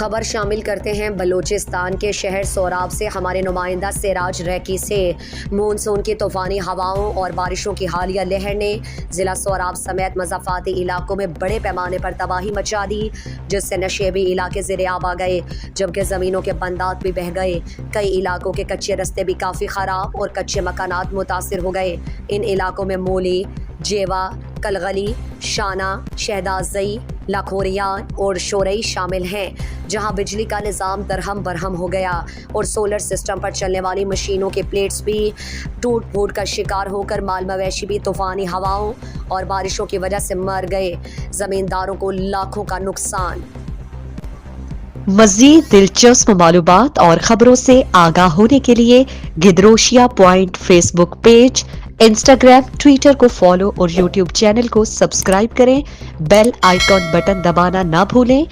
खबर शामिल करते हैं बलूचिस्तान के शहर सोराब से। हमारे नुमाइंदा सिराज रैकी से मानसून की तूफ़ानी हवाओं और बारिशों की हालिया लहर ने ज़िला सोराब समेत मज़ाफ़ाती इलाकों में बड़े पैमाने पर तबाही मचा दी, जिससे नशेबी इलाके ज़ेर-ए-आब आ गए, जबकि ज़मीनों के बंदात भी बह गए। कई इलाकों के कच्चे रस्ते भी काफ़ी ख़राब और कच्चे मकानात मुतासिर हो गए। इन इलाकों में मोली, जेवा, कलगली, शाना, शहदाज़ई, लाखोरियान और शोरई शामिल हैं, जहां बिजली का निज़ाम दरहम बरहम हो गया और सोलर सिस्टम पर चलने वाली मशीनों के प्लेट्स भी टूट फूट का शिकार होकर माल मवेशी भी तूफ़ानी हवाओं और बारिशों की वजह से मर गए। ज़मींदारों को लाखों का नुकसान। मज़ीद दिलचस्प मालूमात और ख़बरों से आगाह होने के लिए Gedrosia point Facebook page, Instagram, Twitter को फॉलो और यूट्यूब चैनल को सब्सक्राइब करें। बेल आइकॉन बटन दबाना ना भूलें